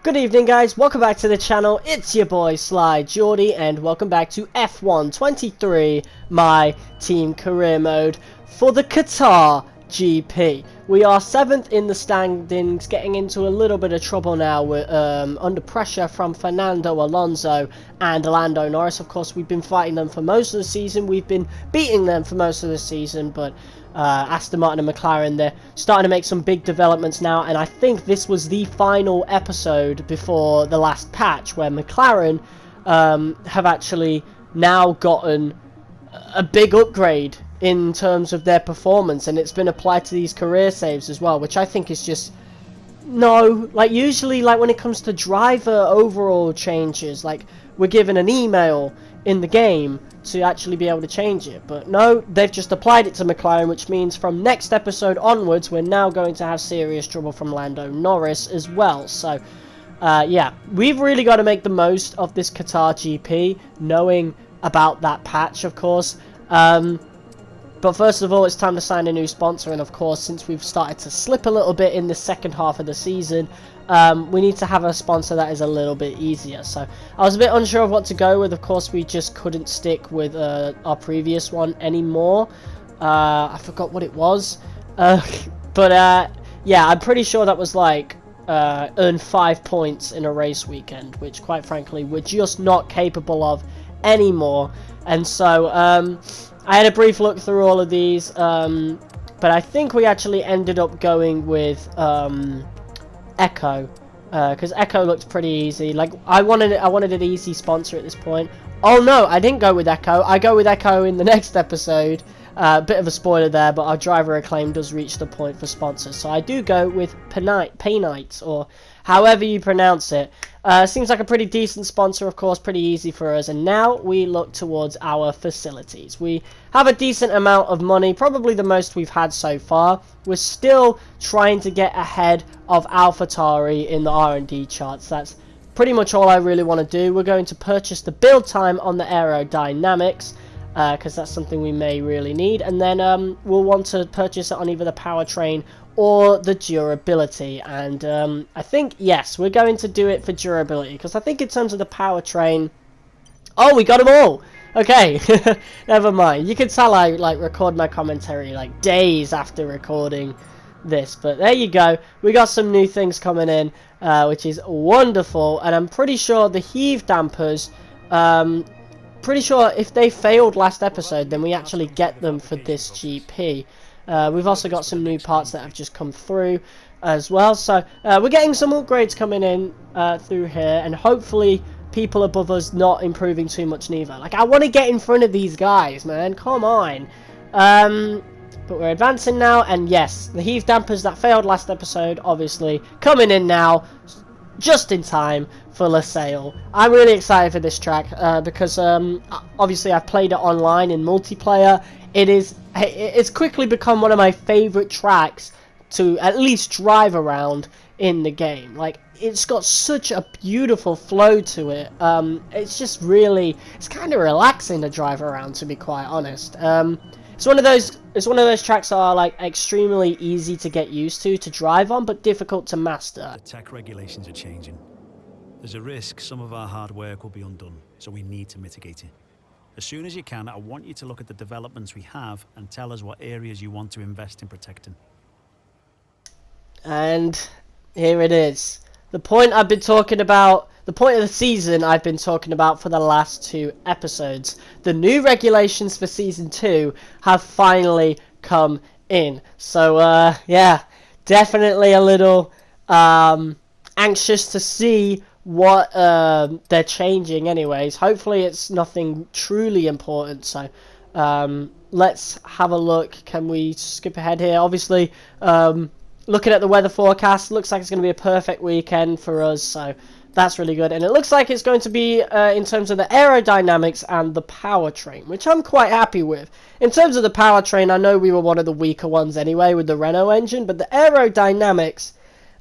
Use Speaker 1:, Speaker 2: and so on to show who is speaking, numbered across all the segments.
Speaker 1: Good evening guys, welcome back to the channel. It's your boy Sly Geordie and welcome back to F1 23 My Team Career Mode for the Qatar GP. We are 7th in the standings, getting into a little bit of trouble now. We're under pressure from Fernando Alonso and Lando Norris. Of course, we've been fighting them for most of the season. We've been beating them for most of the season, but Aston Martin and McLaren, they're starting to make some big developments now, and I think this was the final episode before the last patch where McLaren have actually now gotten a big upgrade in terms of their performance, and it's been applied to these career saves as well, which I think is just usually when it comes to driver overall changes, like we're given an email in the game to actually be able to change it, but no, they've just applied it to McLaren, which means from next episode onwards we're now going to have serious trouble from Lando Norris as well. So yeah, we've really got to make the most of this Qatar GP, knowing about that patch, of course. But first of all, it's time to sign a new sponsor, and of course, since we've started to slip a little bit in the second half of the season, we need to have a sponsor that is a little bit easier. So I was a bit unsure of what to go with. Of course, we just couldn't stick with our previous one anymore. I forgot what it was. But yeah, I'm pretty sure that was like earn 5 points in a race weekend, which quite frankly, we're just not capable of anymore. And so I had a brief look through all of these, but I think we actually ended up going with Echo, because Echo looked pretty easy. Like I wanted an easy sponsor at this point. Oh no, I didn't go with Echo. I go with Echo in the next episode. Bit of a spoiler there, but our driver acclaim does reach the point for sponsors, so I do go with Paynite, or however you pronounce it. Seems like a pretty decent sponsor, of course, pretty easy for us. And now we look towards our facilities. We have a decent amount of money, probably the most we've had so far. We're still trying to get ahead of AlphaTauri in the R&D charts. That's pretty much all I really want to do. We're going to purchase the build time on the aerodynamics, because that's something we may really need, and then we'll want to purchase it on either the powertrain or the durability. And I think, yes, we're going to do it for durability, because I think in terms of the powertrain, oh, we got them all. Okay, never mind. You can tell I record my commentary like days after recording this, but there you go. We got some new things coming in, which is wonderful, and I'm pretty sure the heave dampers, pretty sure if they failed last episode, then we actually get them for this GP. We've also got some new parts that have just come through as well, so we're getting some upgrades coming in through here, and hopefully people above us not improving too much neither. Like, I want to get in front of these guys, man, come on. But we're advancing now, and yes, the heave dampers that failed last episode, obviously coming in now just in time for Losail. I'm really excited for this track because obviously I've played it online in multiplayer. It's quickly become one of my favorite tracks to at least drive around in the game. Like, it's got such a beautiful flow to it. It's just really, it's kind of relaxing to drive around, to be quite honest. It's one of those tracks that are like extremely easy to get used to drive on, but difficult to master.
Speaker 2: The tech regulations are changing. There's a risk some of our hard work will be undone, so we need to mitigate it. As soon as you can, I want you to look at the developments we have and tell us what areas you want to invest in protecting.
Speaker 1: And here it is. The point I've been talking about, the point of the season I've been talking about for the last 2 episodes. The new regulations for Season 2 have finally come in. So, yeah, definitely a little anxious to see what they're changing anyways. Hopefully it's nothing truly important. So, let's have a look. Can we skip ahead here? Obviously, looking at the weather forecast, looks like it's going to be a perfect weekend for us, so that's really good. And it looks like it's going to be in terms of the aerodynamics and the powertrain, which I'm quite happy with. In terms of the powertrain, I know we were one of the weaker ones anyway with the Renault engine, but the aerodynamics,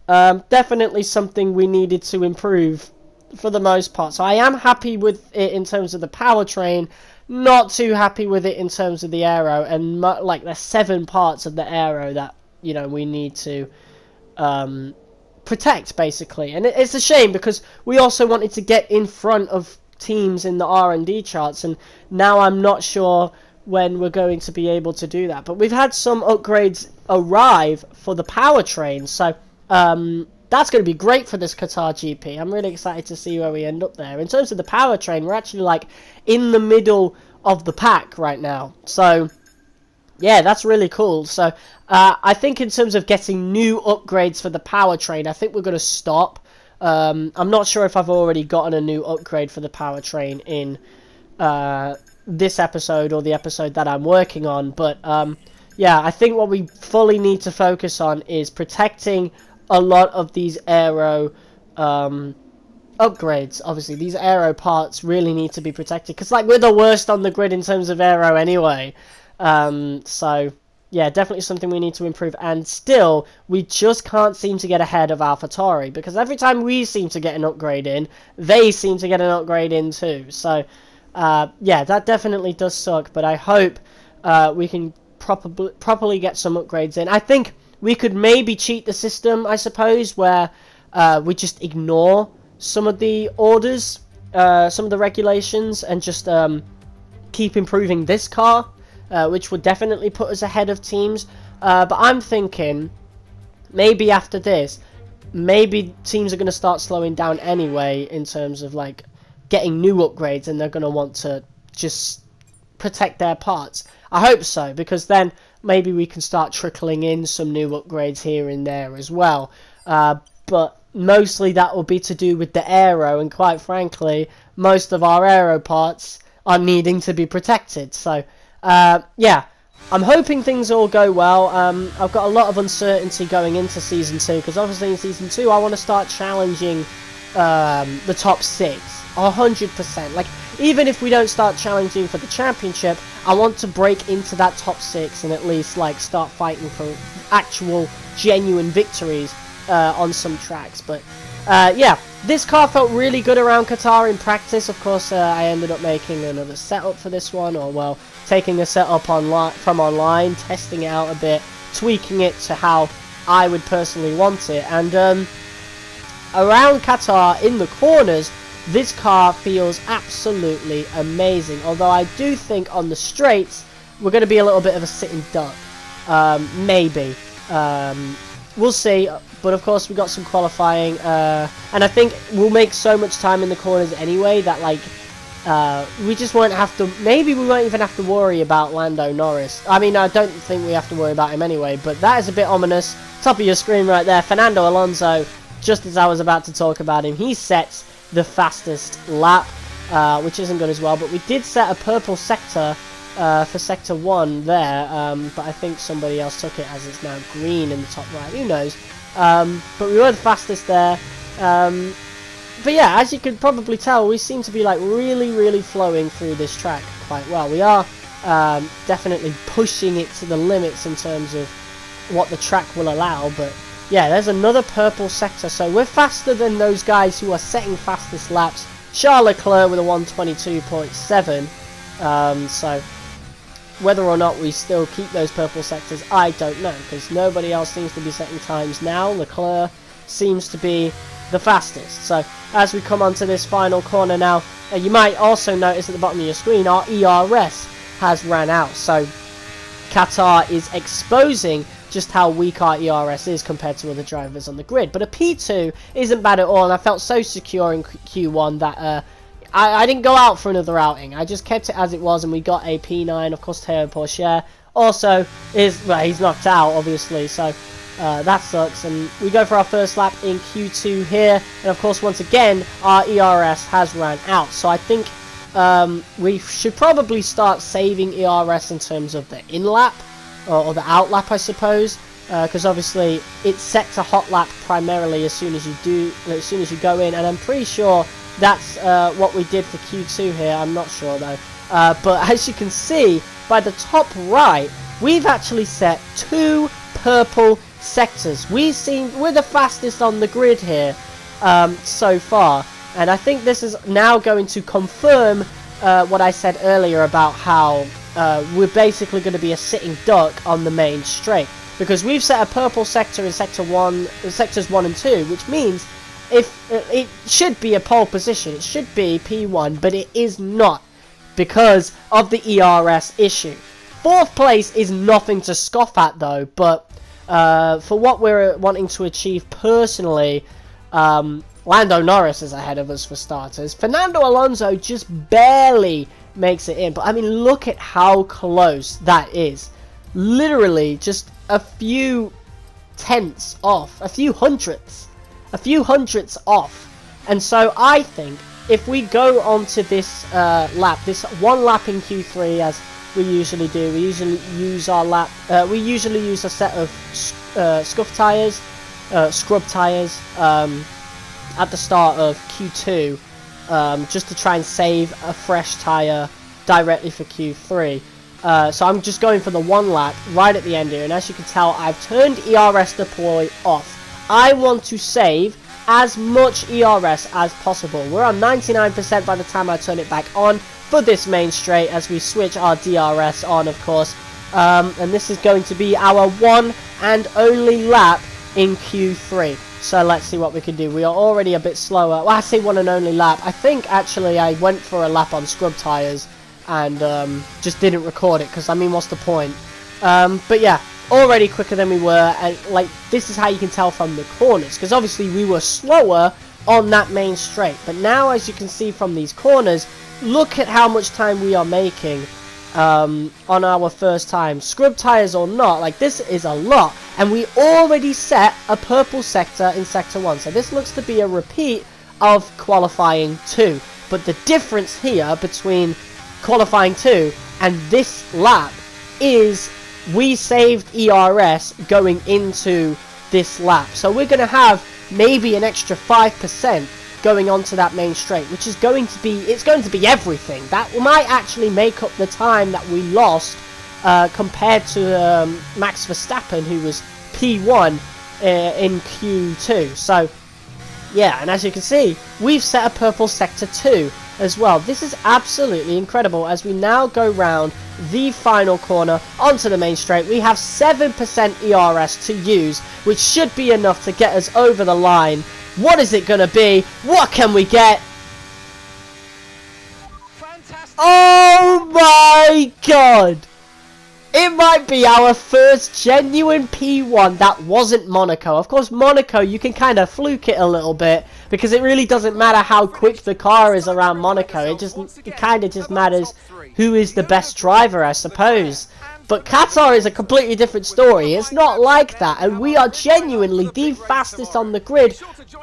Speaker 1: definitely something we needed to improve for the most part. So I am happy with it in terms of the powertrain, not too happy with it in terms of the aero, and like there's 7 parts of the aero that, you know, we need to protect, basically. And it's a shame because we also wanted to get in front of teams in the R&D charts, and now I'm not sure when we're going to be able to do that. But we've had some upgrades arrive for the powertrain, so that's going to be great for this Qatar GP. I'm really excited to see where we end up there. In terms of the powertrain, we're actually like in the middle of the pack right now, so yeah, that's really cool. So I think in terms of getting new upgrades for the powertrain, I think we're going to stop. I'm not sure if I've already gotten a new upgrade for the powertrain in this episode or the episode that I'm working on, but yeah, I think what we fully need to focus on is protecting a lot of these aero upgrades. Obviously, these aero parts really need to be protected because, like, we're the worst on the grid in terms of aero anyway. So yeah, definitely something we need to improve. And still, we just can't seem to get ahead of AlphaTauri because every time we seem to get an upgrade in, they seem to get an upgrade in too. So yeah, that definitely does suck. But I hope we can properly get some upgrades in. I think we could maybe cheat the system, I suppose, where we just ignore some of the orders, some of the regulations, and just keep improving this car, which would definitely put us ahead of teams. But I'm thinking maybe after this, maybe teams are going to start slowing down anyway in terms of like getting new upgrades, and they're going to want to just protect their parts. I hope so, because then maybe we can start trickling in some new upgrades here and there as well. But mostly that will be to do with the aero, and quite frankly, most of our aero parts are needing to be protected. So yeah, I'm hoping things all go well. I've got a lot of uncertainty going into Season 2, because obviously in Season 2 I want to start challenging the top 6, 100%. Like, even if we don't start challenging for the championship, I want to break into that top 6 and at least like start fighting for actual genuine victories on some tracks. But yeah, this car felt really good around Qatar in practice. Of course, I ended up making another setup for this one, or well, taking a setup from online, testing it out a bit, tweaking it to how I would personally want it. And around Qatar in the corners, this car feels absolutely amazing. Although I do think on the straights we're going to be a little bit of a sitting duck. Maybe. We'll see. But of course we got some qualifying. And I think we'll make so much time in the corners anyway that like we just won't have to... Maybe we won't even have to worry about Lando Norris. I mean, I don't think we have to worry about him anyway. But that is a bit ominous. Top of your screen right there. Fernando Alonso, just as I was about to talk about him, he sets the fastest lap, which isn't good as well, but we did set a purple sector for sector 1 there, but I think somebody else took it as it's now green in the top right, who knows. But we were the fastest there. But yeah, as you could probably tell, we seem to be like really flowing through this track quite well. We are definitely pushing it to the limits in terms of what the track will allow, but yeah, there's another purple sector, so we're faster than those guys who are setting fastest laps. Charles Leclerc with a 122.7, so whether or not we still keep those purple sectors, I don't know, because nobody else seems to be setting times now. Leclerc seems to be the fastest. So as we come onto this final corner now, you might also notice at the bottom of your screen our ERS has ran out, so Qatar is exposing just how weak our ERS is compared to other drivers on the grid. But a P2 isn't bad at all, and I felt so secure in Q1 that I didn't go out for another outing. I just kept it as it was, and we got a P9. Of course, Théo Pourchaire also is... Well, he's knocked out, obviously, so that sucks. And we go for our first lap in Q2 here, and of course, once again, our ERS has ran out. So I think we should probably start saving ERS in terms of the in-lap, or the out lap, I suppose, because obviously it's set to hot lap primarily as soon as you go in, and I'm pretty sure that's what we did for Q2 here. I'm not sure though, but as you can see by the top right, we've actually set 2 purple sectors. We're the fastest on the grid here so far, and I think this is now going to confirm what I said earlier about how we're basically going to be a sitting duck on the main straight. because we've set a purple sector in sectors 1 and 2, which means if it should be a pole position, it should be P1, but it is not because of the ERS issue. 4th place is nothing to scoff at though, but for what we're wanting to achieve personally, Lando Norris is ahead of us for starters. Fernando Alonso just barely makes it in, but I mean, look at how close that is. Literally just a few tenths off, a few hundredths off. And so I think if we go onto this lap, this one lap in Q3 as we usually do, we usually use a set of scrub tires at the start of Q2, just to try and save a fresh tire directly for Q3. So I'm just going for the one lap right at the end here, and as you can tell, I've turned ERS deploy off. I want to save as much ERS as possible. We're on 99% by the time I turn it back on for this main straight as we switch our DRS on, of course. And this is going to be our one and only lap in Q3. So let's see what we can do. We are already a bit slower. Well, I say one and only lap. I think actually I went for a lap on scrub tires and just didn't record it because, I mean, what's the point? But yeah, already quicker than we were, and like this is how you can tell from the corners, because obviously we were slower on that main straight, but now as you can see from these corners, look at how much time we are making on our first time, scrub tires or not. Like, this is a lot, and we already set a purple sector in sector 1, so this looks to be a repeat of qualifying 2, but the difference here between qualifying 2 and this lap is we saved ERS going into this lap. So we're going to have maybe an extra 5% going onto that main straight, which is going to be, it's going to be everything. That might actually make up the time that we lost compared to Max Verstappen, who was P1 in Q2. So yeah, and as you can see, we've set a purple sector 2 as well. This is absolutely incredible as we now go round the final corner onto the main straight. We have 7% ERS to use, which should be enough to get us over the line. What is it going to be? What can we get?
Speaker 3: Fantastic.
Speaker 1: Oh my god! It might be our first genuine P1 that wasn't Monaco. Of course, Monaco, you can kind of fluke it a little bit because it really doesn't matter how quick the car is around Monaco. It kind of just matters who is the best driver, I suppose. But Qatar is a completely different story. It's not like that, and we are genuinely the fastest on the grid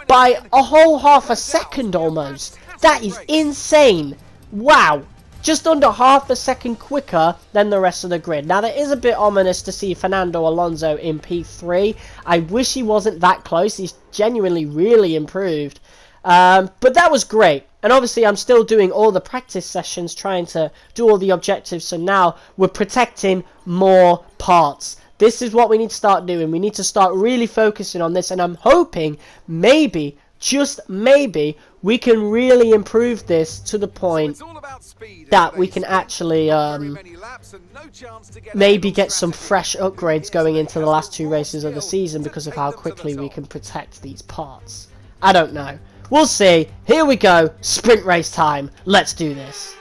Speaker 1: by a whole half a second almost. That is insane. Wow. Just under half a second quicker than the rest of the grid. Now, that is a bit ominous to see Fernando Alonso in P3. I wish he wasn't that close. He's genuinely really improved. But that was great. And obviously, I'm still doing all the practice sessions, trying to do all the objectives. So now we're protecting more parts. This is what we need to start doing. We need to start really focusing on this. And I'm hoping maybe, just maybe, we can really improve this to the point that we can actually maybe get some fresh upgrades going into the last 2 races of the season because of how quickly we can protect these parts. I don't know. We'll see. Here we go. Sprint race time. Let's do this.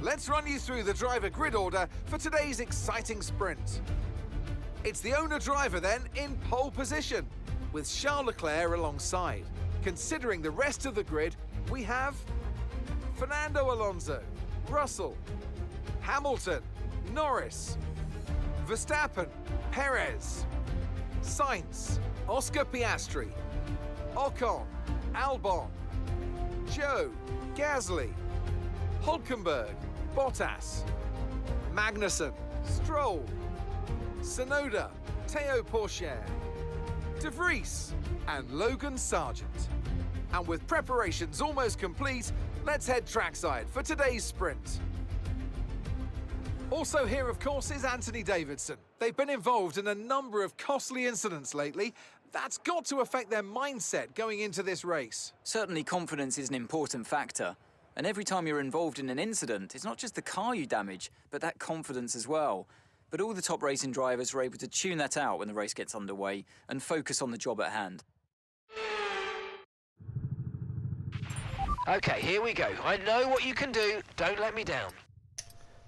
Speaker 3: Let's run you through the driver grid order for today's exciting sprint. It's the owner-driver then in pole position, with Charles Leclerc alongside. Considering the rest of the grid, we have Fernando Alonso, Russell, Hamilton, Norris, Verstappen, Perez, Sainz, Oscar Piastri, Ocon, Albon, Joe, Gasly, Hulkenberg, Bottas, Magnussen, Stroll, Tsunoda, Teo Pourchaire, De Vries, and Logan Sargent. And with preparations almost complete, let's head trackside for today's sprint. Also here, of course, is Anthony Davidson. They've been involved in a number of costly incidents lately. That's got to affect their mindset going into this race.
Speaker 4: Certainly confidence is an important factor. And every time you're involved in an incident, it's not just the car you damage, but that confidence as well. But all the top racing drivers are able to tune that out when the race gets underway and focus on the job at hand.
Speaker 5: Okay, here we go. I know what you can do. Don't let me down.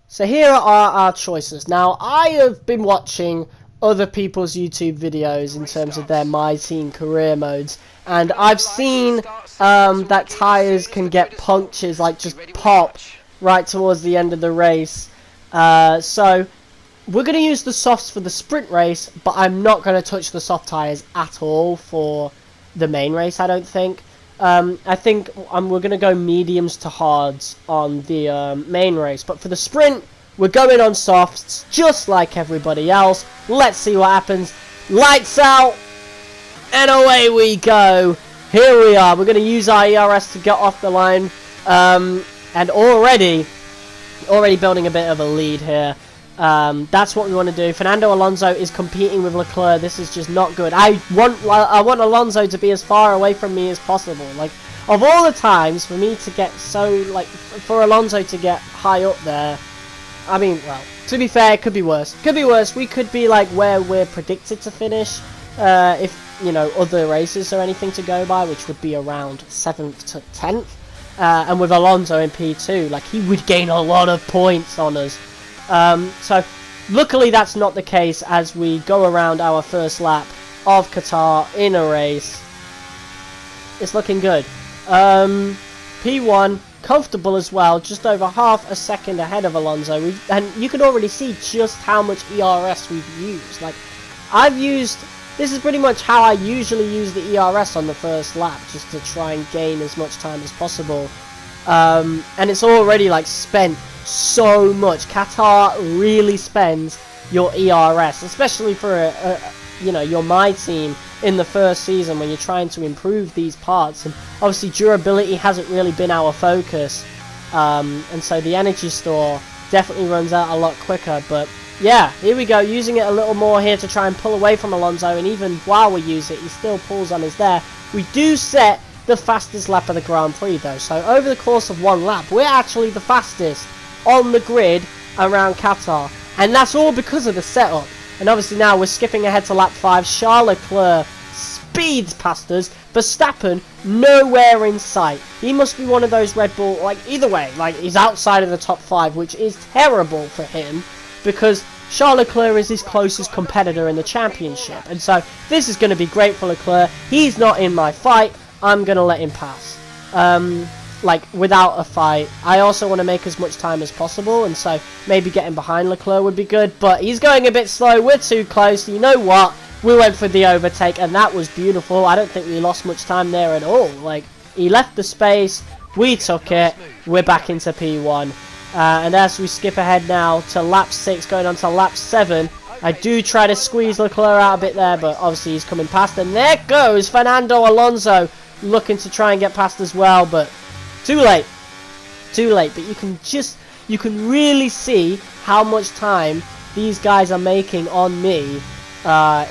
Speaker 1: So here are our choices. Now, I have been watching other people's YouTube videos in terms of their MyTeam career modes, and I've seen that tyres can get punctures, like just pop right towards the end of the race. So we're going to use the softs for the sprint race, but I'm not going to touch the soft tyres at all for the main race, I don't think. I think we're going to go mediums to hards on the main race, but for the sprint, we're going on softs, just like everybody else. Let's see what happens. Lights out, and away we go. Here we are. We're going to use our ERS to get off the line, and already building a bit of a lead here. That's what we want to do. Fernando Alonso is competing with Leclerc. This is just not good. I want Alonso to be as far away from me as possible. Like, of all the times for me to get for Alonso to get high up there, I mean, well, to be fair, it could be worse. Could be worse. We could be like where we're predicted to finish, if you know other races or anything to go by, which would be around 7th to 10th. And with Alonso in P2, like, he would gain a lot of points on us. So luckily that's not the case as we go around our first lap of Qatar in a race. It's looking good. P1 comfortable as well, just over half a second ahead of Alonso. And you can already see just how much ERS we've used. Like, this is pretty much how I usually use the ERS on the first lap, just to try and gain as much time as possible. And it's already like spent so much. Qatar really spends your ERS, especially for your MyTeam in the first season when you're trying to improve these parts. And obviously durability hasn't really been our focus, and so the energy store definitely runs out a lot quicker. But yeah, here we go, using it a little more here to try and pull away from Alonso, and even while we use it, he still pulls on us there. We do set the fastest lap of the Grand Prix though, so over the course of one lap, we're actually the fastest on the grid around Qatar, and that's all because of the setup. And obviously now we're skipping ahead to lap 5. Charles Leclerc speeds past us. Verstappen nowhere in sight. He must be one of those Red Bull, like, either way, like, he's outside of the top 5, which is terrible for him, because Charles Leclerc is his closest competitor in the championship. And so this is going to be great for Leclerc. He's not in my fight. I'm going to let him pass. Like, without a fight. I also want to make as much time as possible, and so maybe getting behind Leclerc would be good, but he's going a bit slow. We're too close. You know what? We went for the overtake, and that was beautiful. I don't think we lost much time there at all. Like, he left the space, we took it, we're back into P1. And as we skip ahead now to lap 6, going on to lap 7, I do try to squeeze Leclerc out a bit there, but obviously he's coming past, and there goes Fernando Alonso looking to try and get past as well, but too late. But you can really see how much time these guys are making on me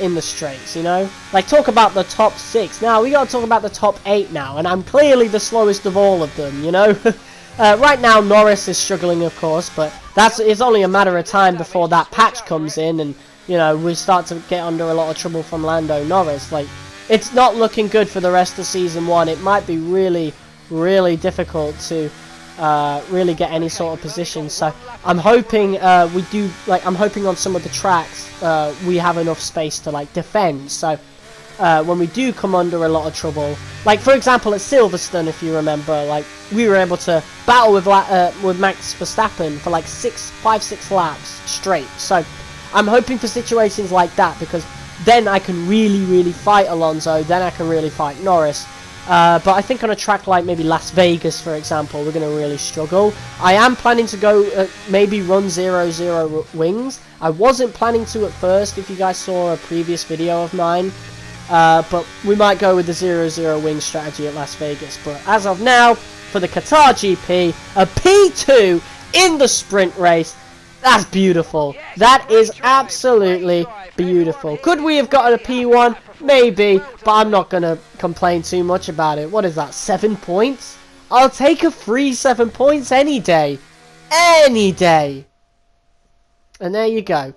Speaker 1: in the straights, you know? Like, talk about the top 6. Now we gotta talk about the top 8 now, and I'm clearly the slowest of all of them, you know? Right now Norris is struggling, of course, but it's only a matter of time before that patch comes in, and you know, we start to get under a lot of trouble from Lando Norris. Like, it's not looking good for the rest of season 1. It might be really difficult to really get any sort of position. So I'm hoping I'm hoping on some of the tracks we have enough space to like defend. So when we do come under a lot of trouble, like for example at Silverstone, if you remember, like we were able to battle with Max Verstappen for like 5-6 laps straight. So I'm hoping for situations like that, because then I can really fight Alonso, then I can really fight Norris. But I think on a track like maybe Las Vegas, for example, we're going to really struggle. I am planning to go maybe run 0-0 wings. I wasn't planning to at first, if you guys saw a previous video of mine. But we might go with the 0-0 wing strategy at Las Vegas. But as of now, for the Qatar GP, a P2 in the sprint race. That's beautiful. That is absolutely beautiful. Could we have gotten a P1? Maybe, but I'm not going to complain too much about it. What is that, 7 points? I'll take a free 7 points any day. Any day. And there you go.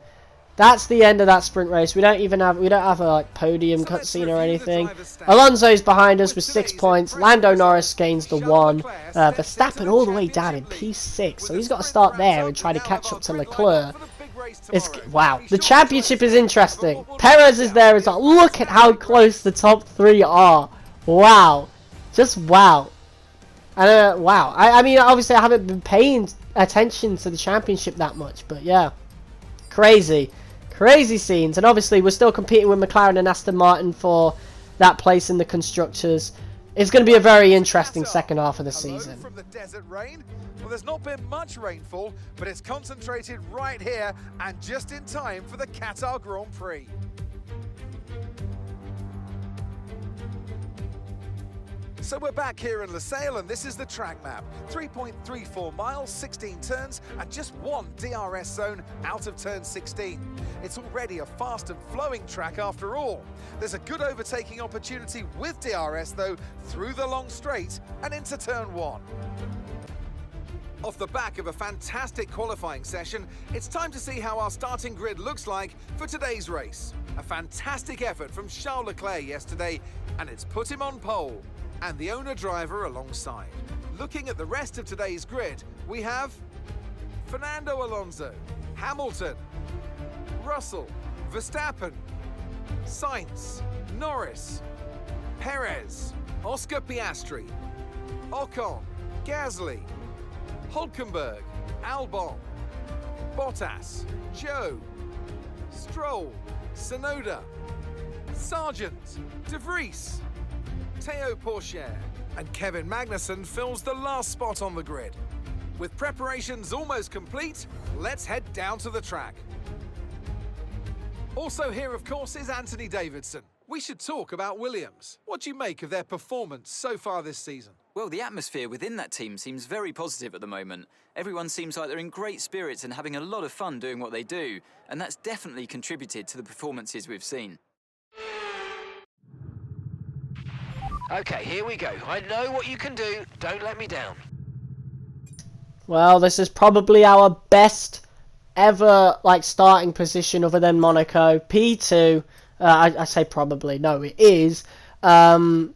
Speaker 1: That's the end of that sprint race. We don't have a like podium cutscene or anything. Alonso's behind us with 6 points. Lando Norris gains the 1. Verstappen all the way down in P6, so he's got to start there and try to catch up to Leclerc. Wow, the championship is interesting. Perez is there as well. Look at how close the top 3 are. Wow, just wow. Wow. I mean, obviously I haven't been paying attention to the championship that much, but yeah, crazy scenes. And obviously we're still competing with McLaren and Aston Martin for that place in the constructors. It's going to be a very interesting second half of the season.
Speaker 3: From the desert rain. Well, there's not been much rainfall, but it's concentrated right here and just in time for the Qatar Grand Prix. So we're back here in Losail, and this is the track map. 3.34 miles, 16 turns, and just 1 DRS zone out of turn 16. It's already a fast and flowing track after all. There's a good overtaking opportunity with DRS, though, through the long straight and into turn 1. Off the back of a fantastic qualifying session, it's time to see how our starting grid looks like for today's race. A fantastic effort from Charles Leclerc yesterday, and it's put him on pole. And the owner-driver alongside. Looking at the rest of today's grid, we have Fernando Alonso, Hamilton, Russell, Verstappen, Sainz, Norris, Perez, Oscar Piastri, Ocon, Gasly, Hulkenberg, Albon, Bottas, Joe, Stroll, Tsunoda, Sargent, De Vries, Théo Pourchaire, and Kevin Magnussen fills the last spot on the grid. With preparations almost complete, let's head down to the track. Also here, of course, is Anthony Davidson. We should talk about Williams. What do you make of their performance so far this season?
Speaker 4: Well, the atmosphere within that team seems very positive at the moment. Everyone seems like they're in great spirits and having a lot of fun doing what they do, and that's definitely contributed to the performances we've seen.
Speaker 5: Okay, here we go. I know what you can do. Don't let me down.
Speaker 1: Well, this is probably our best ever starting position other than Monaco. P2. I say probably. No, it is. And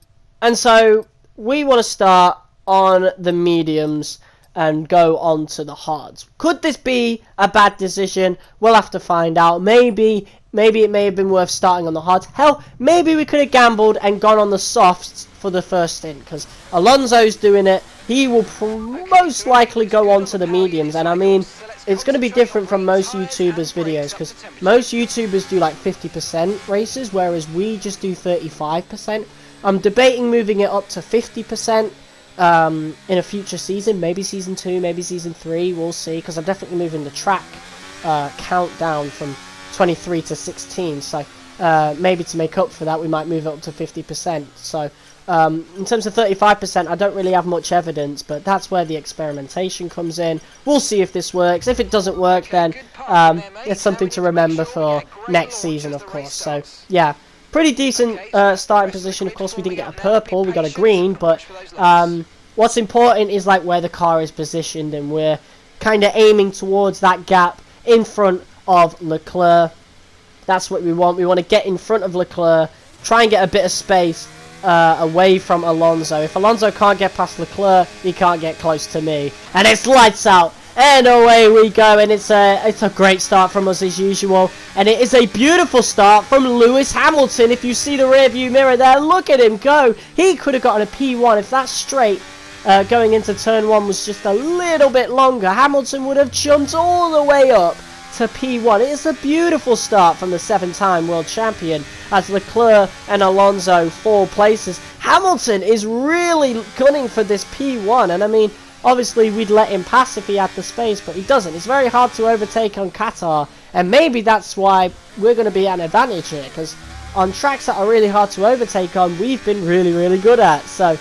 Speaker 1: so we want to start on the mediums and go on to the hards. Could this be a bad decision? We'll have to find out. Maybe it may have been worth starting on the hards. Hell, maybe we could have gambled and gone on the softs for the first stint, because Alonso's doing it. He will most likely go on to the mediums, and I mean, it's going to be different from most YouTubers' videos, because most YouTubers do like 50% races, whereas we just do 35%. I'm debating moving it up to 50% in a future season, maybe season 2, maybe season 3, we'll see, because I'm definitely moving the track count down from 23 to 16, so maybe to make up for that we might move it up to 50%. So in terms of 35%, I don't really have much evidence, but that's where the experimentation comes in. We'll see if this works. If it doesn't work, then it's something to remember for next season, of course. So yeah, pretty decent starting position. Of course, we didn't get a purple, we got a green, but what's important is where the car is positioned, and we're kind of aiming towards that gap in front of Leclerc. That's what we want. We want to get in front of Leclerc, try and get a bit of space away from Alonso. If Alonso can't get past Leclerc, he can't get close to me. And it's lights out, and away we go. And it's a great start from us as usual, and it is a beautiful start from Lewis Hamilton. If you see the rear view mirror there, look at him go. He could have gotten a P1 if that straight going into turn 1 was just a little bit longer. Hamilton would have jumped all the way up to P1. It's a beautiful start from the 7-time world champion, as Leclerc and Alonso 4 places. Hamilton is really gunning for this P1, and I mean, obviously we'd let him pass if he had the space, but he doesn't. It's very hard to overtake on Qatar, and maybe that's why we're going to be at an advantage here, because on tracks that are really hard to overtake on, we've been really good at. So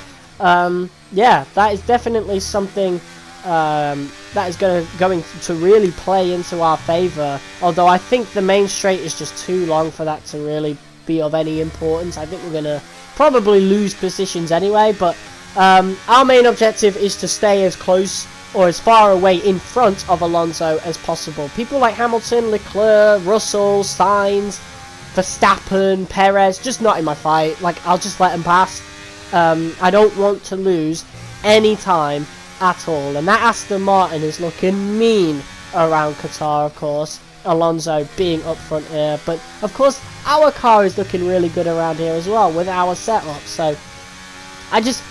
Speaker 1: yeah, that is definitely something that is going to really play into our favour. Although I think the main straight is just too long for that to really be of any importance. I think we're going to probably lose positions anyway, but Our main objective is to stay as close or as far away in front of Alonso as possible. People like Hamilton, Leclerc, Russell, Sainz, Verstappen, Perez, just not in my fight. Like, I'll just let them pass. I don't want to lose any time at all. And that Aston Martin is looking mean around Qatar, of course. Alonso being up front here. But, of course, our car is looking really good around here as well with our setup. So, I just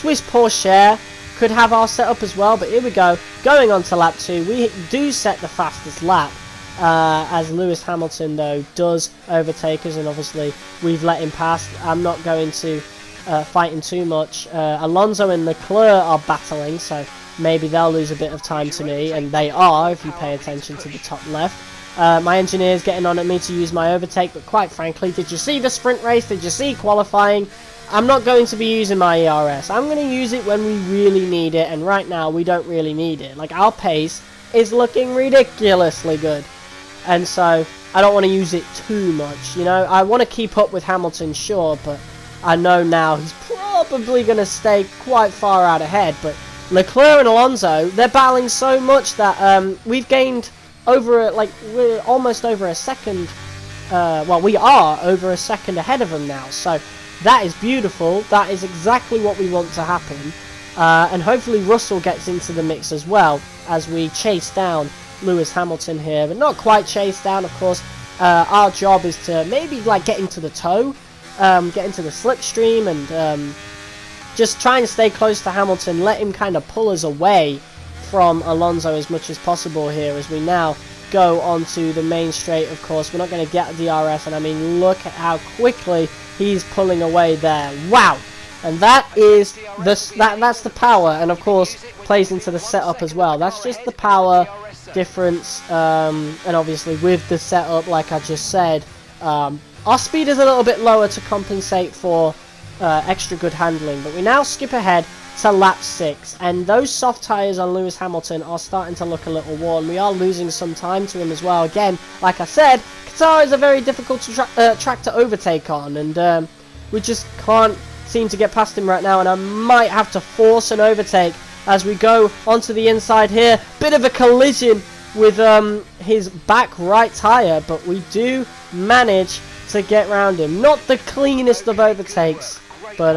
Speaker 1: wish Porsche could have our setup as well. But here we go. Going on to lap 2. We do set the fastest lap. As Lewis Hamilton, though, does overtake us. And, obviously, we've let him pass. I'm not going to fight him too much. Alonso and Leclerc are battling. So, maybe they'll lose a bit of time to me. And they are, if you pay attention to the top left. My engineer's getting on at me to use my overtake, but quite frankly, did you see the sprint race? Did you see qualifying? I'm not going to be using my ERS. I'm going to use it when we really need it, and right now we don't really need it. Like, our pace is looking ridiculously good, and so I don't want to use it too much, you know? I want to keep up with Hamilton, sure, but I know now he's probably going to stay quite far out ahead, but Leclerc and Alonso, they're battling so much that we've gained over, like, we're almost over a second, well, we are over a second ahead of them now, so that is beautiful. That is exactly what we want to happen, and hopefully Russell gets into the mix as well as we chase down Lewis Hamilton here, but not quite chase down, of course. Our job is to maybe, like, get into the toe, get into the slipstream, and just try and stay close to Hamilton, let him kind of pull us away from Alonso as much as possible here as we now go onto the main straight. Of course, we're not going to get the DRS, and I mean, look at how quickly he's pulling away there. Wow! And that is that's the power, and of course plays into the setup as well. That's just the power difference, and obviously with the setup, like I just said, our speed is a little bit lower to compensate for extra good handling. But we now skip ahead to lap 6, and those soft tyres on Lewis Hamilton are starting to look a little worn. We are losing some time to him as well. Again, like I said, Qatar is a very difficult track to overtake on, and we just can't seem to get past him right now, and I might have to force an overtake as we go onto the inside here. Bit of a collision with his back right tyre, but we do manage to get round him. Not the cleanest of overtakes, but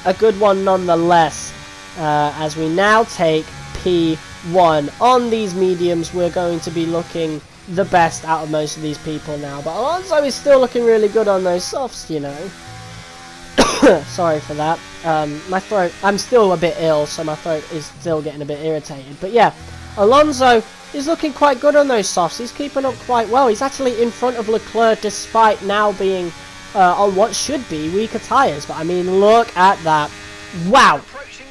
Speaker 1: a good one nonetheless, as we now take P1. On these mediums, we're going to be looking the best out of most of these people now, but Alonso is still looking really good on those softs, you know. Sorry for that. My throat, I'm still a bit ill, so my throat is still getting a bit irritated. But yeah, Alonso is looking quite good on those softs. He's keeping up quite well. He's actually in front of Leclerc despite now being on what should be weaker tyres. But I mean, look at that. Wow.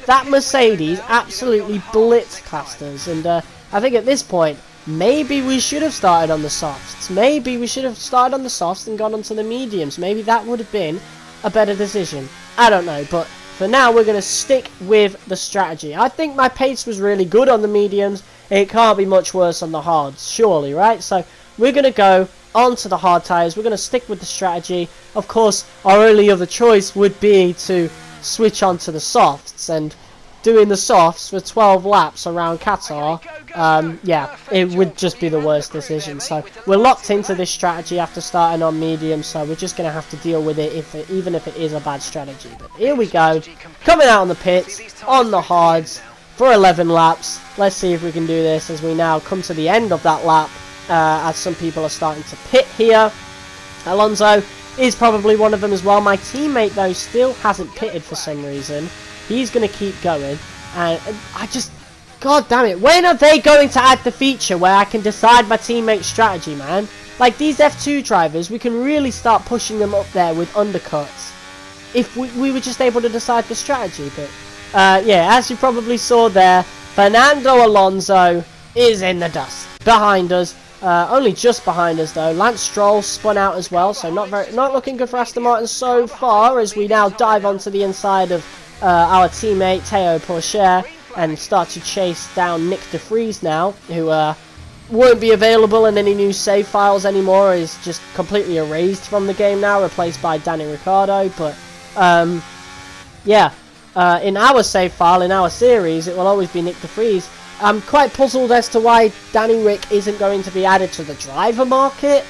Speaker 1: That Mercedes absolutely blitzed us. And I think at this point, maybe we should have started on the softs. Maybe we should have started on the softs and gone onto the mediums. Maybe that would have been a better decision. I don't know, but for now we're going to stick with the strategy. I think my pace was really good on the mediums. It can't be much worse on the hards, surely, right? So we're going to go onto the hard tyres. We're going to stick with the strategy. Of course, our only other choice would be to switch onto the softs, and doing the softs for 12 laps around Qatar, yeah, it would just be the worst decision. So we're locked into this strategy after starting on medium, so we're just going to have to deal with it, even if it is a bad strategy. But here we go, coming out on the pits, on the hards, for 11 laps. Let's see if we can do this as we now come to the end of that lap, as some people are starting to pit here. Alonso is probably one of them as well. My teammate, though, still hasn't pitted for some reason. He's going to keep going, and I just, god damn it, when are they going to add the feature where I can decide my teammate's strategy, man? Like, these F2 drivers, we can really start pushing them up there with undercuts if we were just able to decide the strategy. But yeah, as you probably saw there, Fernando Alonso is in the dust behind us. Only just behind us though. Lance Stroll spun out as well, so not looking good for Aston Martin so far, as we now dive onto the inside of our teammate Théo Pourchaire and start to chase down Nick de Vries now, who won't be available in any new save files anymore. Is just completely erased from the game now, replaced by Danny Ricciardo. But yeah, in our save file, in our series, it will always be Nick de Vries. I'm quite puzzled as to why Danny Rick isn't going to be added to the driver market.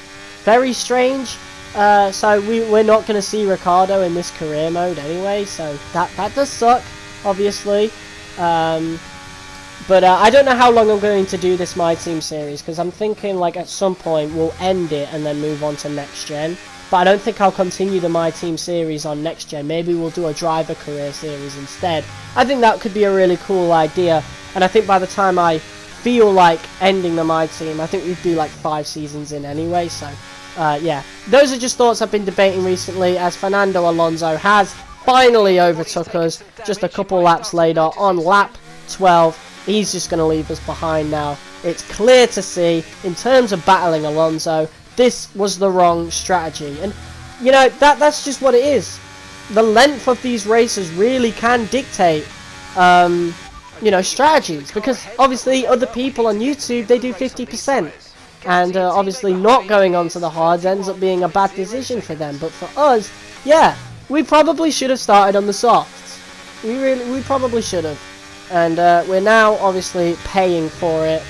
Speaker 1: Very strange. So we're not going to see Ricardo in this career mode anyway, so that does suck, obviously. But I don't know how long I'm going to do this MyTeam series, because I'm thinking like at some point we'll end it and then move on to next gen. But I don't think I'll continue the MyTeam series on next gen. Maybe we'll do a driver career series instead. I think that could be a really cool idea. And I think by the time I feel like ending the MyTeam, I think we'd be like 5 seasons in anyway. So yeah, those are just thoughts I've been debating recently, as Fernando Alonso has finally overtook us just a couple laps later on lap 12. He's just going to leave us behind now. It's clear to see, in terms of battling Alonso, this was the wrong strategy. And, you know, that's just what it is. The length of these races really can dictate, you know, strategies. Because, obviously, other people on YouTube, they do 50%. And, obviously, not going onto the hards ends up being a bad decision for them. But for us, yeah, we probably should have started on the softs. We probably should have. And we're now obviously paying for it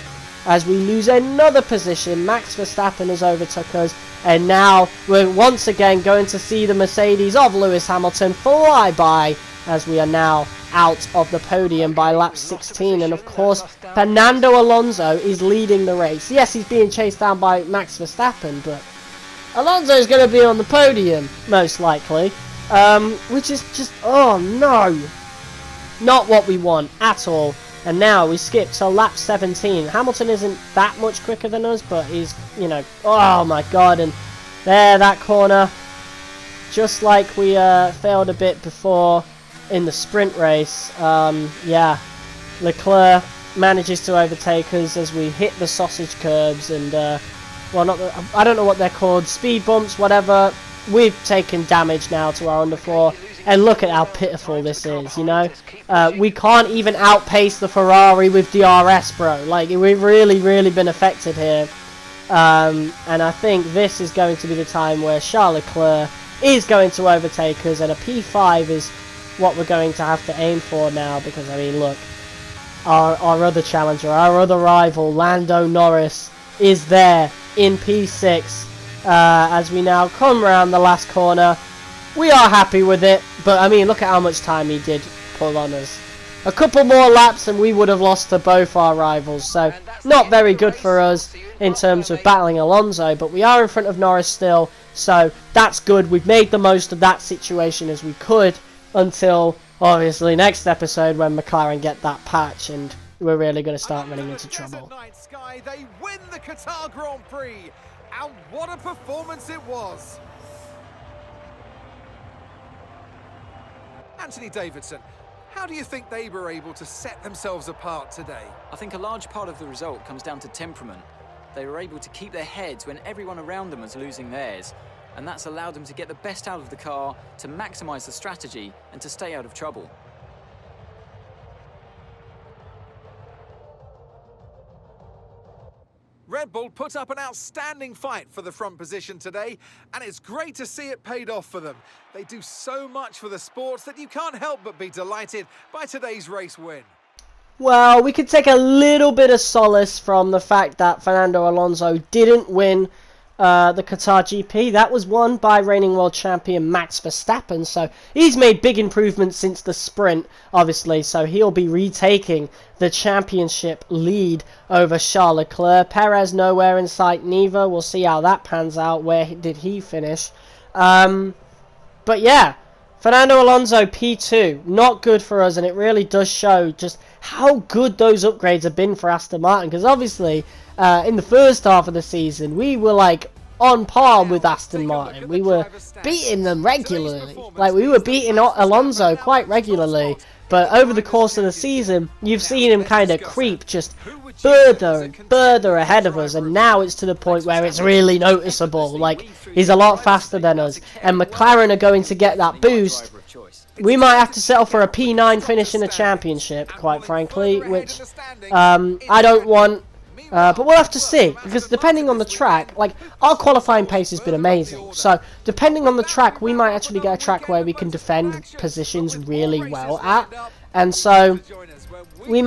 Speaker 1: as we lose another position. Max Verstappen has overtook us, and now we're once again going to see the Mercedes of Lewis Hamilton fly by, as we are now out of the podium by lap 16. And of course, Fernando Alonso is leading the race. Yes, he's being chased down by Max Verstappen, but Alonso is going to be on the podium most likely, which is just, oh no, not what we want at all. And now we skip to lap 17. Hamilton isn't that much quicker than us, but he's, you know, oh my god. And there, that corner, just like we failed a bit before in the sprint race. Yeah, Leclerc manages to overtake us as we hit the sausage curbs and, well, not the, I don't know what they're called, speed bumps, whatever. We've taken damage now to our underfloor. And look at how pitiful this is, you know. We can't even outpace the Ferrari with DRS, bro. Like, we've really been affected here. And I think this is going to be the time where Charles Leclerc is going to overtake us. And a P5 is what we're going to have to aim for now. Because, I mean, look. Our other challenger, our other rival, Lando Norris, is there in P6. As we now come round the last corner. We are happy with it, but I mean, look at how much time he did pull on us. A couple more laps and we would have lost to both our rivals, so not very good for us in terms of battling Alonso, but we are in front of Norris still, so that's good. We've made the most of that situation as we could until, obviously, next episode when McLaren get that patch and we're really going to start running into trouble.
Speaker 3: Night sky, they win the Qatar Grand Prix, and what a performance it was! Anthony Davidson, how do you think they were able to set themselves apart today?
Speaker 4: I think a large part of the result comes down to temperament. They were able to keep their heads when everyone around them was losing theirs, and that's allowed them to get the best out of the car, to maximise the strategy, and to stay out of trouble.
Speaker 3: Red Bull put up an outstanding fight for the front position today, and it's great to see it paid off for them. They do so much for the sports that you can't help but be delighted by today's race win.
Speaker 1: Well, we could take a little bit of solace from the fact that Fernando Alonso didn't win the Qatar GP. That was won by reigning world champion Max Verstappen, so he's made big improvements since the sprint, obviously, so he'll be retaking the championship lead over Charles Leclerc. Perez nowhere in sight neither. We'll see how that pans out. Where did he finish? But yeah, Fernando Alonso P2, not good for us, and it really does show just how good those upgrades have been for Aston Martin, because obviously in the first half of the season we were like on par with Aston Martin. We were beating them regularly, like we were beating Alonso quite regularly, but over the course of the season you've seen him kind of creep just further and further ahead of us, and now it's to the point where it's really noticeable. Like, he's a lot faster than us, and McLaren are going to get that boost. We might have to settle for a P9 finish in the championship, quite frankly, which I don't want But we'll have to see, because depending on the track, like, our qualifying pace has been amazing. So, depending on the track, we might actually get a track where we can defend positions really well at. And so, we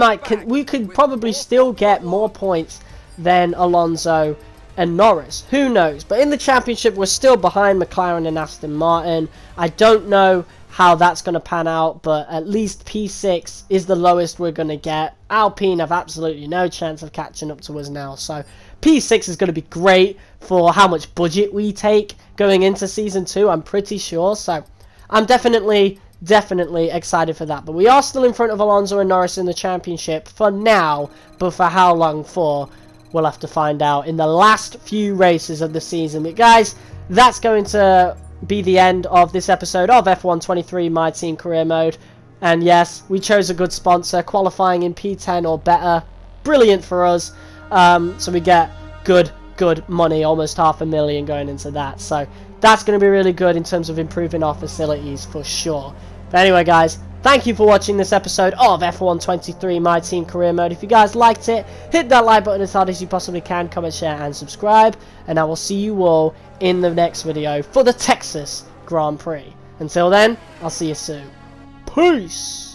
Speaker 1: could probably still get more points than Alonso and Norris. Who knows? But in the championship, we're still behind McLaren and Aston Martin. I don't know how that's going to pan out, but at least P6 is the lowest we're going to get. Alpine have absolutely no chance of catching up to us now, so P6 is going to be great for how much budget we take going into Season 2, I'm pretty sure, so I'm definitely excited for that. But we are still in front of Alonso and Norris in the championship for now, but for how long for, we'll have to find out in the last few races of the season. But guys, that's going to be the end of this episode of F1 23 My Team Career Mode. And yes, we chose a good sponsor, qualifying in P10 or better. Brilliant for us. So we get good money, almost $500,000 going into that. So that's going to be really good in terms of improving our facilities for sure. But anyway guys, thank you for watching this episode of F1 23 My Team Career Mode. If you guys liked it, hit that like button as hard as you possibly can, comment, share and subscribe. And I will see you all in the next video for the Texas Grand Prix. Until then, I'll see you soon. Peace!